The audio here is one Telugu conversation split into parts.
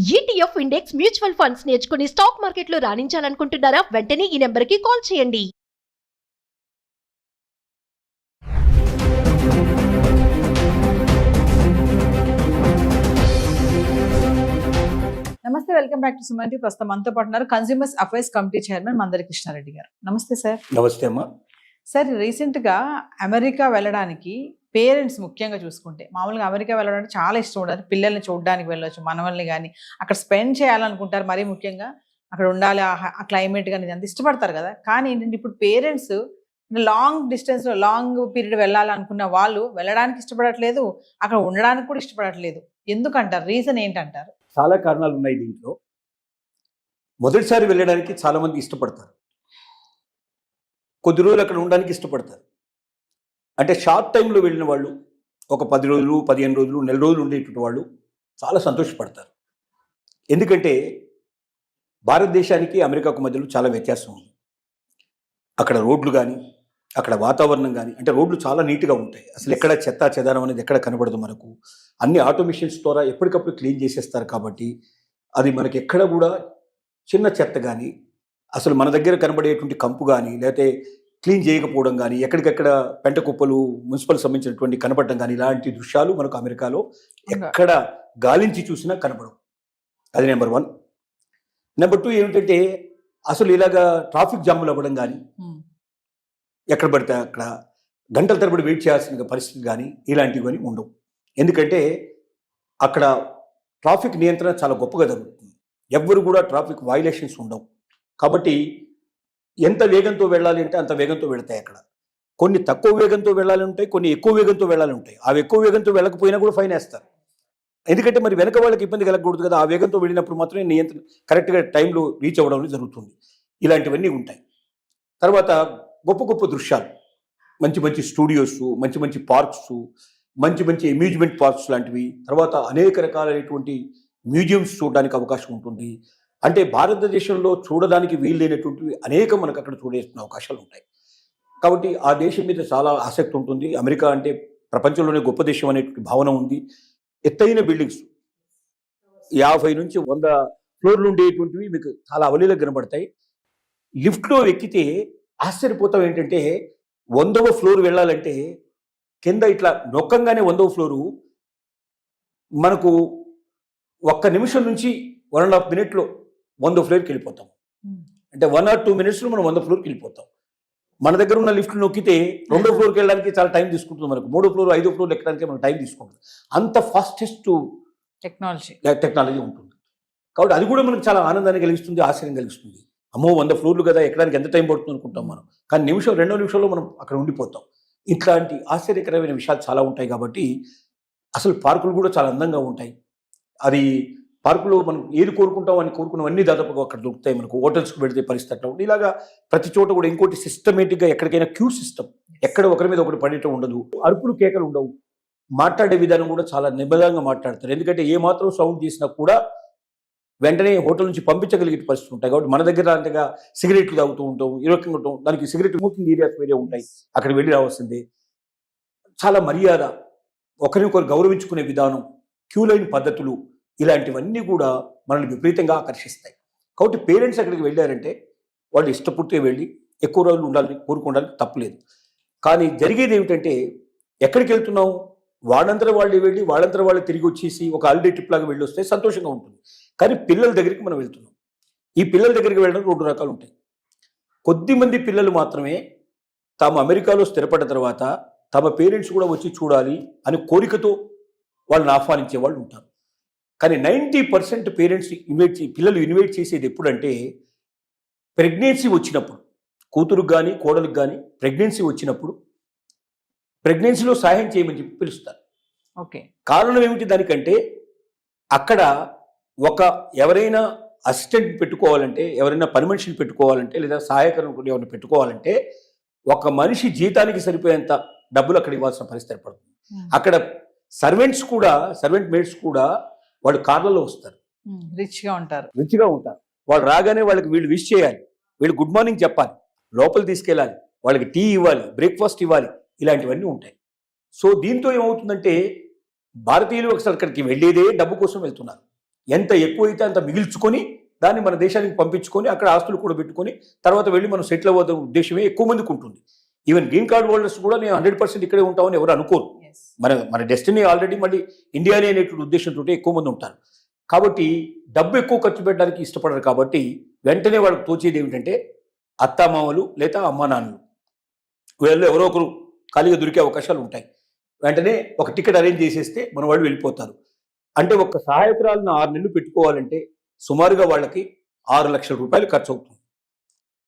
ETF ఇండెక్స్ మ్యూచువల్ ఫండ్స్ నేర్చుకుని స్టాక్ మార్కెట్లో రాణించాలనుకుంటున్నారా? వెంటనే ఈ నెంబర్కి కాల్ చేయండి. నమస్తే, welcome back to Suman TV. ప్రస్తుతం మనతో పాటు ఉన్నారు consumers affairs committee chairman Mandari Krishnareddy గారు. నమస్తే సార్. నమస్తే అమ్మా. సార్, రీసెంట్ గా అమెరికా వెళ్ళడానికి పేరెంట్స్ ముఖ్యంగా చూసుకుంటే, మామూలుగా అమెరికా వెళ్ళడానికి చాలా ఇష్టం ఉండదు. పిల్లల్ని చూడడానికి వెళ్ళొచ్చు, మనవల్ని కానీ అక్కడ స్పెండ్ చేయాలనుకుంటారు. మరీ ముఖ్యంగా అక్కడ ఉండాలి, ఆ క్లైమేట్ కానీ అంత ఇష్టపడతారు కదా. కానీ ఏంటంటే ఇప్పుడు పేరెంట్స్ లాంగ్ డిస్టెన్స్ లో లాంగ్ పీరియడ్ వెళ్ళాలనుకున్న వాళ్ళు వెళ్ళడానికి ఇష్టపడట్లేదు, అక్కడ ఉండడానికి కూడా ఇష్టపడట్లేదు. ఎందుకంటారు? రీజన్ ఏంటంటారు? చాలా కారణాలు ఉన్నాయి దీంట్లో. మొదటిసారి వెళ్ళడానికి చాలా మంది ఇష్టపడతారు, కొద్ది రోజులు అక్కడ ఉండడానికి ఇష్టపడతారు. అంటే షార్ట్ టైంలో వెళ్ళిన వాళ్ళు, ఒక 10 రోజులు 15 రోజులు నెల రోజులు ఉండేటువంటి వాళ్ళు చాలా సంతోషపడతారు. ఎందుకంటే భారతదేశానికి అమెరికాకు మధ్యలో చాలా వ్యత్యాసం ఉంది. అక్కడ రోడ్లు కానీ, అక్కడ వాతావరణం కానీ, అంటే రోడ్లు చాలా నీట్గా ఉంటాయి. అసలు ఎక్కడ చెత్త చెదారం అనేది ఎక్కడ కనబడదు మనకు. అన్ని ఆటోమేషన్స్ ద్వారా ఎప్పటికప్పుడు క్లీన్ చేసేస్తారు. కాబట్టి అది మనకి ఎక్కడ కూడా చిన్న చెత్త కానీ, అసలు మన దగ్గర కనబడేటువంటి కంపు కానీ, లేకపోతే క్లీన్ చేయకపోవడం కానీ, ఎక్కడికెక్కడ పెంట కుప్పలు మున్సిపల్ సంబంధించినటువంటి కనబడడం కానీ, ఇలాంటి దృశ్యాలు మనకు అమెరికాలో ఎక్కడ గాలించి చూసినా కనబడవు. అది నెంబర్ 1. నెంబర్ 2 ఏమిటంటే, అసలు ఇలాగా ట్రాఫిక్ జాములు అవ్వడం కానీ, ఎక్కడ పడితే అక్కడ గంటల తరబడి వెయిట్ చేయాల్సిన పరిస్థితి కానీ ఇలాంటివి కానీ ఉండవు. ఎందుకంటే అక్కడ ట్రాఫిక్ నియంత్రణ చాలా గొప్పగా జరుగుతుంది. ఎవ్వరు కూడా ట్రాఫిక్ వయలేషన్స్ ఉండవు. కాబట్టి ఎంత వేగంతో వెళ్ళాలి అంటే అంత వేగంతో వెళతాయి. అక్కడ కొన్ని తక్కువ వేగంతో వెళ్ళాలి ఉంటాయి, కొన్ని ఎక్కువ వేగంతో వెళ్ళాలి ఉంటాయి. ఆ ఎక్కువ వేగంతో వెళ్ళకపోయినా కూడా ఫైన్ వేస్తారు. ఎందుకంటే మరి వెనక వాళ్ళకి ఇబ్బంది కలగకూడదు కదా. ఆ వేగంతో వెళ్ళినప్పుడు మాత్రమే నియంత్రణ కరెక్ట్గా టైంలో రీచ్ అవ్వడం జరుగుతుంది. ఇలాంటివన్నీ ఉంటాయి. తర్వాత గొప్ప గొప్ప దృశ్యాలు, మంచి మంచి స్టూడియోస్, మంచి మంచి పార్క్స్, మంచి మంచి అమ్యూజ్మెంట్ పార్క్స్ లాంటివి, తర్వాత అనేక రకాలైనటువంటి మ్యూజియంస్ చూడడానికి అవకాశం ఉంటుంది. అంటే భారతదేశంలో చూడడానికి వీలైనటువంటివి అనేక మనకు అక్కడ చూడేసిన అవకాశాలు ఉంటాయి. కాబట్టి ఆ దేశం మీద చాలా ఆసక్తి ఉంటుంది. అమెరికా అంటే ప్రపంచంలోనే గొప్ప దేశం అనేటువంటి భావన ఉంది. ఎత్తైన బిల్డింగ్స్ 50 నుంచి 100 ఫ్లోర్లు ఉండేటువంటివి మీకు చాలా అవలీలకు కనబడతాయి. లిఫ్ట్లో ఎక్కితే ఆశ్చర్యపోతాం. ఏంటంటే 100వ ఫ్లోర్ వెళ్ళాలంటే కింద ఇట్లా నొక్కంగానే 100వ ఫ్లోరు మనకు 1 నిమిషం నుంచి 1.5 మినిట్లో 100వ ఫ్లోర్కి వెళ్ళిపోతాం. అంటే 1 or 2 మినిట్స్లో మనం 100వ ఫ్లోర్కి వెళ్ళిపోతాం. మన దగ్గర ఉన్న లిఫ్ట్లు నొక్కితే 2వ ఫ్లోర్కి వెళ్ళడానికి చాలా టైం తీసుకుంటుంది. మనకు 3వ ఫ్లోర్ 5వ ఫ్లోర్ ఎక్కడానికి మనకు టైం తీసుకుంటుంది. అంత ఫాస్టెస్ట్ టెక్నాలజీ ఉంటుంది. కాబట్టి అది కూడా మనకు చాలా ఆనందాన్ని కలిగిస్తుంది, ఆశ్చర్యం కలిగిస్తుంది. అమ్మో 100 ఫ్లోర్లు కదా, ఎక్కడానికి ఎంత టైం పడుతుంది అనుకుంటాం మనం. కానీ 2 నిమిషాల్లో మనం అక్కడ ఉండిపోతాం. ఇట్లాంటి ఆశ్చర్యకరమైన విషయాలు చాలా ఉంటాయి. కాబట్టి అసలు పార్కులు కూడా చాలా అందంగా ఉంటాయి. అది పార్కులో మనం ఏది కోరుకుంటాం అని కోరుకున్నవన్నీ దాదాపుగా అక్కడ దొరుకుతాయి. మనకు హోటల్స్కి పెడితే పరిస్థితి అట్లా ఉంటుంది. ఇలాగా ప్రతి చోట కూడా ఇంకోటి సిస్టమేటిక్గా ఎక్కడికైనా క్యూ సిస్టమ్, ఎక్కడ ఒకరి మీద ఒకటి పడేయటం ఉండదు. అరుపులు కేకలు ఉండవు. మాట్లాడే విధానం కూడా చాలా నిమ్మలంగా మాట్లాడతారు. ఎందుకంటే ఏ మాత్రం సౌండ్ చేసినా కూడా వెంటనే హోటల్ నుంచి పంపించగలిగే పరిస్థితులు ఉంటాయి. కాబట్టి మన దగ్గర అంతగా సిగరెట్లు తాగుతూ ఉంటాం, ఈ రకంగా ఉంటాం. దానికి సిగరెట్ స్మోకింగ్ ఏరియాస్ వేరే ఉంటాయి, అక్కడ వెళ్ళి రావాల్సిందే. చాలా మర్యాద, ఒకరినొకరు గౌరవించుకునే విధానం, క్యూ లైన్ పద్ధతులు, ఇలాంటివన్నీ కూడా మనల్ని విపరీతంగా ఆకర్షిస్తాయి. కాబట్టి పేరెంట్స్ అక్కడికి వెళ్ళారంటే వాళ్ళు ఇష్టపూర్తిగా వెళ్ళి ఎక్కువ రోజులు ఉండాలని కోరుకోవడానికి తప్పులేదు. కానీ జరిగేది ఏమిటంటే, ఎక్కడికి వెళ్తున్నాం, వాళ్ళంతరం వాళ్ళు వెళ్ళి వాళ్ళంతరం వాళ్ళు తిరిగి వచ్చేసి ఒక హాలిడే ట్రిప్ లాగా వెళ్ళి వస్తే సంతోషంగా ఉంటుంది. కానీ పిల్లల దగ్గరికి మనం వెళ్తున్నాం. ఈ పిల్లల దగ్గరికి వెళ్ళడం 2 రకాలు ఉంటాయి. కొద్దిమంది పిల్లలు మాత్రమే తాము అమెరికాలో స్థిరపడ్డ తర్వాత తమ పేరెంట్స్ కూడా వచ్చి చూడాలి అని కోరికతో వాళ్ళని ఆహ్వానించే వాళ్ళు ఉంటారు. కానీ 90% పేరెంట్స్ పిల్లలు ఇన్వైట్ చేసేది ఎప్పుడంటే, ప్రెగ్నెన్సీ వచ్చినప్పుడు, కూతురుకు కానీ కోడలికి కానీ ప్రెగ్నెన్సీ వచ్చినప్పుడు ప్రెగ్నెన్సీలో సహాయం చేయమని చెప్పి పిలుస్తారు. ఓకే. కారణం ఏమిటి దానికంటే, అక్కడ ఎవరైనా అసిస్టెంట్ పెట్టుకోవాలంటే, ఎవరైనా పని మనిషిని పెట్టుకోవాలంటే, లేదా సహాయకులను ఎవరిని పెట్టుకోవాలంటే ఒక మనిషి జీతానికి సరిపోయేంత డబ్బులు అక్కడ ఇవ్వాల్సిన పరిస్థితి ఏర్పడుతుంది. అక్కడ సర్వెంట్ మేట్స్ కూడా వాళ్ళు కార్లలో వస్తారు, రిచ్గా ఉంటారు. వాళ్ళు రాగానే వాళ్ళకి వీళ్ళు విష్ చేయాలి, వీళ్ళు గుడ్ మార్నింగ్ చెప్పాలి, లోపల తీసుకెళ్ళాలి, వాళ్ళకి టీ ఇవ్వాలి, బ్రేక్ఫాస్ట్ ఇవ్వాలి, ఇలాంటివన్నీ ఉంటాయి. సో దీంతో ఏమవుతుందంటే, భారతీయులు అసలు అక్కడికి వెళ్ళేదే డబ్బు కోసం వెళ్తున్నారు. ఎంత ఎక్కువైతే అంత మిగిల్చుకొని దాన్ని మన దేశానికి పంపించుకొని అక్కడ ఆస్తులు కూడా పెట్టుకొని తర్వాత వెళ్ళి మనం సెటిల్ అవ్వడం ఉద్దేశమే ఎక్కువ మందికి ఉంటుంది. ఈవెన్ గ్రీన్ కార్డ్ హోల్డర్స్ కూడా నేను 100% ఇక్కడే ఉంటామని ఎవరు అనుకోరు. మన డెస్టినీ ఆల్రెడీ మళ్ళీ ఇండియానే అనేటువంటి ఉద్దేశంతో ఎక్కువ మంది ఉంటారు. కాబట్టి డబ్బు ఎక్కువ ఖర్చు పెట్టడానికి ఇష్టపడరు. కాబట్టి వెంటనే వాళ్ళకి తోచేది ఏమిటంటే అత్తామామలు లేదా అమ్మా నాన్నలు వీళ్ళు ఎవరో ఒకరు ఖాళీగా దొరికే అవకాశాలు ఉంటాయి. వెంటనే ఒక టికెట్ అరేంజ్ చేసేస్తే మన వాళ్ళు వెళ్ళిపోతారు. అంటే ఒక సహాయకురాలను 6 నెలలు పెట్టుకోవాలంటే సుమారుగా వాళ్ళకి 6 లక్షల రూపాయలు ఖర్చు అవుతుంది.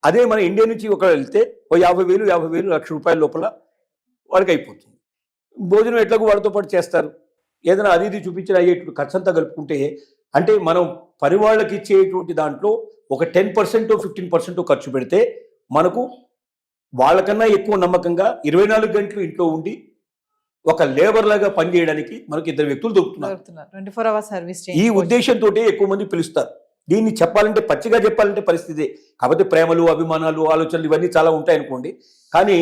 అదే మన ఇండియా నుంచి ఒక వెళ్తే ఓ 50,000 లక్ష రూపాయల లోపల వాళ్ళకి అయిపోతుంది. భోజనం ఎట్లాగో వాళ్ళతో పాటు చేస్తారు. ఏదైనా అది ఇది చూపించిన అయ్యేటువంటి ఖర్చు అంతా కలుపుకుంటే అంటే మనం పని వాళ్ళకి ఇచ్చేటువంటి దాంట్లో ఒక 10% 15% ఖర్చు పెడితే మనకు వాళ్ళకన్నా ఎక్కువ నమ్మకంగా 24 గంటలు ఇంట్లో ఉండి ఒక లేబర్ లాగా పనిచేయడానికి మనకు 2 వ్యక్తులు దొరుకుతున్నారు. 24 hours సర్వీస్. ఈ ఉద్దేశంతో ఎక్కువ మంది పిలుస్తారు. దీన్ని చెప్పాలంటే పచ్చిగా చెప్పాలంటే పరిస్థితి. కాకపోతే ప్రేమలు, అభిమానాలు, ఆలోచనలు ఇవన్నీ చాలా ఉంటాయి అనుకోండి. కానీ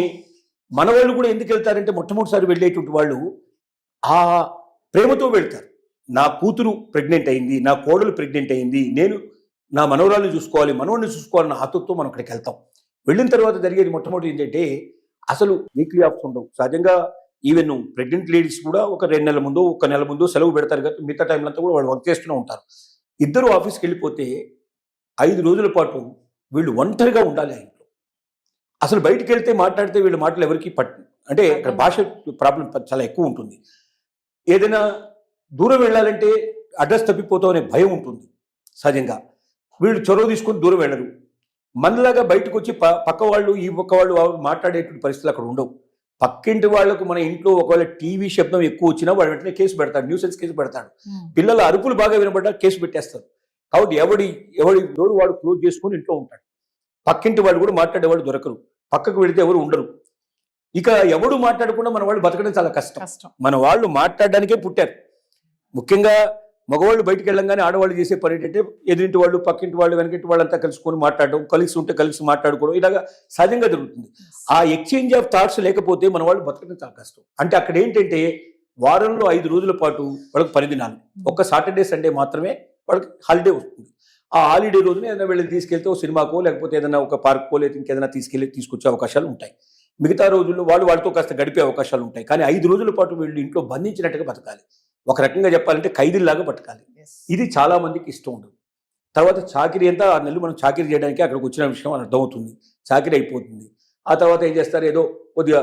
మన వాళ్ళు కూడా ఎందుకు వెళ్తారంటే మొట్టమొదటిసారి వెళ్ళేటువంటి వాళ్ళు ఆ ప్రేమతో వెళ్తారు. నా కూతురు ప్రెగ్నెంట్ అయింది, నా కోడలు ప్రెగ్నెంట్ అయింది, నేను నా మనవరాలను చూసుకోవాలి, మనవడిని చూసుకోవాలన్న ఆతృతతో మనం అక్కడికి వెళ్తాం. వెళ్ళిన తర్వాత జరిగేది మొట్టమొదటి ఏంటంటే అసలు వీక్లీ ఆఫ్స్ ఉండవు. సహజంగా ఈవెన్ ప్రెగ్నెంట్ లేడీస్ కూడా ఒక 2 నెలల ముందు 1 నెల ముందు సెలవు పెడతారు కదా, మిగతా టైంలో అంతా కూడా వాళ్ళు వర్క్ చేస్తూనే ఉంటారు. ఇద్దరు ఆఫీస్కి వెళ్ళిపోతే 5 రోజుల పాటు వీళ్ళు ఒంటరిగా ఉండాలి ఆ ఇంట్లో. అసలు బయటికి వెళ్తే మాట్లాడితే వీళ్ళ మాటలు ఎవరికి అంటే అక్కడ భాష ప్రాబ్లం చాలా ఎక్కువ ఉంటుంది. ఏదైనా దూరం వెళ్ళాలంటే అడ్రస్ తప్పిపోతాం అనే భయం ఉంటుంది సహజంగా. వీళ్ళు చొరవ తీసుకొని దూరం వెళ్ళరు. మనలాగా బయటకు వచ్చి పక్క వాళ్ళు ఈ పక్క వాళ్ళు మాట్లాడేటువంటి పరిస్థితులు అక్కడ ఉండవు. పక్కింటి వాళ్లకు మన ఇంట్లో ఒకవేళ టీవీ శబ్దం ఎక్కువ వచ్చినా వాడు వెంటనే కేసు పెడతాడు, న్యూసెన్స్ కేసు పెడతాడు. పిల్లల అరుపులు బాగా వినబడ్డా కేసు పెట్టేస్తారు. కాబట్టి ఎవడి డోర్ వాడు క్లోజ్ చేసుకుని ఇంట్లో ఉంటాడు. పక్కింటి వాళ్ళు కూడా మాట్లాడేవాళ్ళు దొరకరు, పక్కకు వెళితే ఎవరు ఉండరు. ఇక ఎవడు మాట్లాడకుండా మన వాళ్ళు బతకడం చాలా కష్టం. మన వాళ్ళు మాట్లాడడానికే పుట్టారు. ముఖ్యంగా మగవాళ్ళు బయటికి వెళ్ళంగానే ఆడవాళ్ళు చేసే పని ఏంటంటే ఎదురింటి వాళ్ళు, పక్కింటి వాళ్ళు, వెనకింటి వాళ్ళంతా కలుసుకొని మాట్లాడడం, కలిసి ఉంటే కలిసి మాట్లాడుకోవడం, ఇలాగా సహజంగా జరుగుతుంది. ఆ ఎక్స్చేంజ్ ఆఫ్ థాట్స్ లేకపోతే మన వాళ్ళు బతకడం చాలా కష్టం. అంటే అక్కడ ఏంటంటే వారంలో 5 రోజుల పాటు వాళ్ళకి 10 దినాలు, ఒక్క సాటర్డే సండే మాత్రమే వాళ్ళకి హాలిడే వస్తుంది. ఆ హాలిడే రోజున ఏదైనా వీళ్ళని తీసుకెళ్తే ఒక సినిమాకో లేకపోతే ఏదైనా ఒక పార్క్కో లేదా ఇంకేదైనా తీసుకొచ్చే అవకాశాలు ఉంటాయి. మిగతా రోజుల్లో వాళ్ళతో కాస్త గడిపే అవకాశాలు ఉంటాయి. కానీ 5 రోజుల పాటు వీళ్ళు ఇంట్లో బంధించినట్టుగా బతకాలి. ఒక రకంగా చెప్పాలంటే ఖైదీల్లాగా బతకాలి. ఇది చాలా మందికి ఇష్టం ఉండదు. తర్వాత చాకిరీ అంతా 6 నెలలు మనం చాకిరీ చేయడానికి అక్కడికి వచ్చిన విషయం అర్థమవుతుంది. చాకిరీ అయిపోతుంది. ఆ తర్వాత ఏం చేస్తారు, ఏదో కొద్దిగా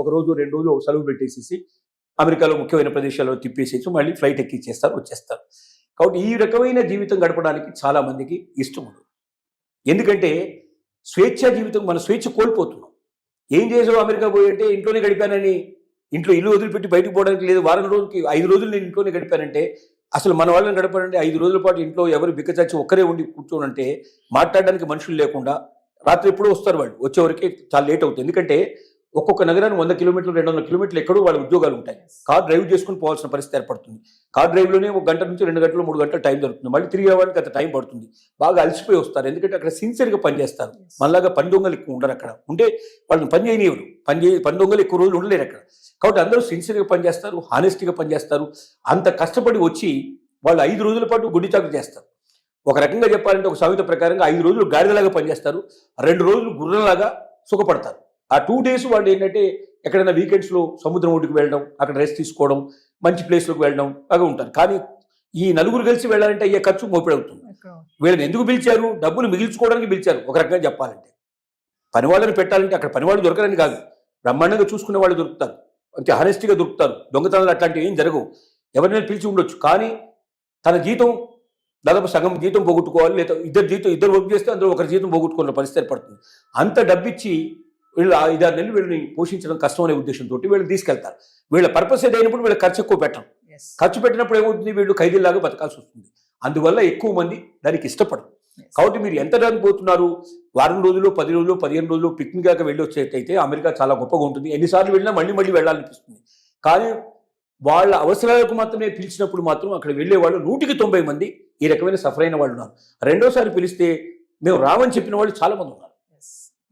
1 రోజు 2 రోజులు సెలవు పెట్టేసేసి అమెరికాలో ముఖ్యమైన ప్రదేశాల్లో తిప్పేసేసి మళ్ళీ ఫ్లైట్ ఎక్కిచ్చేస్తారు, వచ్చేస్తారు. కాబట్టి ఈ రకమైన జీవితం గడపడానికి చాలా మందికి ఇష్టం ఉండదు. ఎందుకంటే స్వేచ్ఛా జీవితం, మన స్వేచ్ఛ కోల్పోతున్నాం. ఏం చేసావు అమెరికా పోయి అంటే ఇంట్లోనే గడిపానని, ఇంట్లో ఇల్లు వదిలిపెట్టి బయటకు పోవడానికి లేదు, వారం రోజులకి 5 రోజులు నేను ఇంట్లోనే గడిపానంటే, అసలు మన వాళ్ళని గడపాలంటే 5 రోజుల పాటు ఇంట్లో ఎవరు బిక్కచచ్చి ఒక్కరే ఉండి కూర్చోనంటే మాట్లాడడానికి మనుషులు లేకుండా రాత్రి ఎప్పుడో వస్తారు. వాళ్ళు వచ్చేవరకే చాలా లేట్ అవుతుంది. ఎందుకంటే ఒక్కొక్క నగరాన్ని 100 కిలోమీటర్లు 200 కిలోమీటర్లు ఎక్కడో వాళ్ళ ఉద్యోగాలు ఉంటాయి. కార్ డ్రైవ్ చేసుకుని పోవాల్సిన పరిస్థితి ఏర్పడుతుంది. కార్ డ్రైవ్లోనే 1 గంట నుంచి 2 గంటలు 3 గంటలు టైం దొరుకుతుంది. మళ్ళీ తిరిగి రావడానికి అంత టైం పడుతుంది. బాగా అలసిపోయి వస్తారు. ఎందుకంటే అక్కడ సిన్సియర్గా పనిచేస్తారు. మనలాగా పని దొంగలు ఎక్కువ ఉండరు అక్కడ. ఉంటే వాళ్ళని పని చేయనివ్వరు. పని దొంగలు ఎక్కువ రోజులు ఉండలేరు అక్కడ. కాబట్టి అందరూ సిన్సియర్గా పనిచేస్తారు, హానెస్ట్గా పనిచేస్తారు. అంత కష్టపడి వచ్చి వాళ్ళు 5 రోజుల పాటు గుడి చాకు చేస్తారు. ఒక రకంగా చెప్పాలంటే ఒక సామెత ప్రకారంగా 5 రోజులు గాడిదలాగా పనిచేస్తారు, 2 రోజులు గుర్రంలాగా సుఖపడతారు. ఆ 2 days వాళ్ళు ఏంటంటే ఎక్కడైనా వీకెండ్స్లో సముద్రం ఒడ్డుకు వెళ్ళడం, అక్కడ రెస్ట్ తీసుకోవడం, మంచి ప్లేస్లోకి వెళ్ళడం బాగా ఉంటారు. కానీ ఈ నలుగురు కలిసి వెళ్ళాలంటే అయ్యే ఖర్చు మోపిడవుతుంది. వీళ్ళని ఎందుకు పిలిచారు? డబ్బులు మిగిల్చుకోవడానికి పిలిచారు. ఒక రకంగా చెప్పాలంటే పనివాళ్ళని పెట్టాలంటే అక్కడ పనివాళ్ళు దొరకరని కాదు, బ్రహ్మాండంగా చూసుకునే వాళ్ళు దొరుకుతారు, అంతే హానెస్ట్గా దొరుకుతారు. దొంగతనాలు అట్లాంటివి ఏం జరగవు. ఎవరినైనా పిలిచి ఉండొచ్చు. కానీ తన జీతం దాదాపు సగం జీతం పోగొట్టుకోవాలి, లేదా ఇద్దరు వర్క్ చేస్తే అందులో ఒకరి జీతం పోగొట్టుకున్న పరిస్థితి ఏర్పడుతుంది. అంత డబ్బిచ్చి వీళ్ళు 5-6 నెలలు వీళ్ళని పోషించడం కష్టం అనే ఉద్దేశంతో వీళ్ళు తీసుకెళ్తారు. వీళ్ళ పర్పస్ ఏదైనప్పుడు వీళ్ళ ఖర్చు ఎక్కువ పెట్టడం. ఖర్చు పెట్టినప్పుడు ఏమవుతుంది, వీళ్ళు ఖైదీలాగా బతకాల్సి వస్తుంది. అందువల్ల ఎక్కువ మంది దానికి ఇష్టపడరు. కాబట్టి మీరు ఎంత దానికి పోతున్నారు, వారం రోజులు 10 రోజులు 15 రోజులు పిక్నిక్ దాకా వెళ్ళి వచ్చేటైతే అమెరికా చాలా గొప్పగా ఉంటుంది. ఎన్నిసార్లు వెళ్ళినా మళ్ళీ వెళ్ళాలనిపిస్తుంది. కానీ వాళ్ళ అవసరాలకు మాత్రమే పిలిచినప్పుడు మాత్రం అక్కడ వెళ్ళే వాళ్ళు 190 మంది ఈ రకమైన సఫర్ అయిన వాళ్ళు ఉన్నారు. రెండోసారి పిలిస్తే మేము రామని చెప్పిన వాళ్ళు చాలా మంది ఉన్నారు.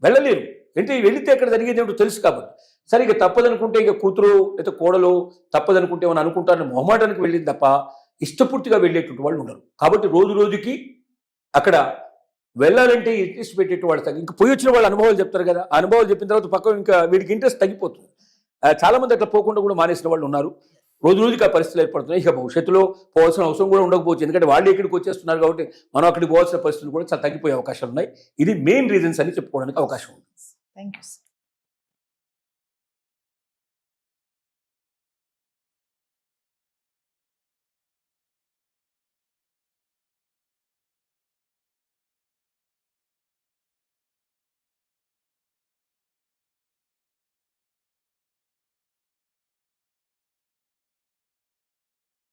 వెళ్ళలేరు. అంటే వెళితే అక్కడ జరిగేది ఏమిటో తెలుసు కాబట్టి. సరే ఇక తప్పదనుకుంటే ఇక కూతురు లేదా కోడలో తప్పదనుకుంటే ఏమని అనుకుంటారని మొహమాటానికి వెళ్ళింది తప్ప ఇష్టపూర్తిగా వెళ్ళేటువంటి వాళ్ళు ఉండరు. కాబట్టి రోజు రోజుకి అక్కడ వెళ్ళాలంటే ఇంట్రెస్ట్ పెట్టేటి వాళ్ళు తగ్గి ఇంకా పోయి వచ్చిన వాళ్ళ అనుభవాలు చెప్తారు కదా, ఆ అనుభవాలు చెప్పిన తర్వాత పక్కన ఇంకా వీడికి ఇంట్రెస్ట్ తగ్గిపోతుంది. చాలా మంది అట్లా పోకుండా కూడా మానేసిన వాళ్ళు ఉన్నారు. రోజు రోజుకి ఆ పరిస్థితులు ఏర్పడుతున్నాయి. ఇక భవిష్యత్తులో పోవాల్సిన అవసరం కూడా ఉండకపోవచ్చు, ఎందుకంటే వాళ్ళు ఇక్కడికి వచ్చేస్తున్నారు కాబట్టి మనం అక్కడికి పోవాల్సిన పరిస్థితులు కూడా చాలా తగ్గిపోయే అవకాశాలు ఉన్నాయి. ఇది మెయిన్ రీజన్స్ అని చెప్పుకోవడానికి అవకాశం ఉంది. Thank you.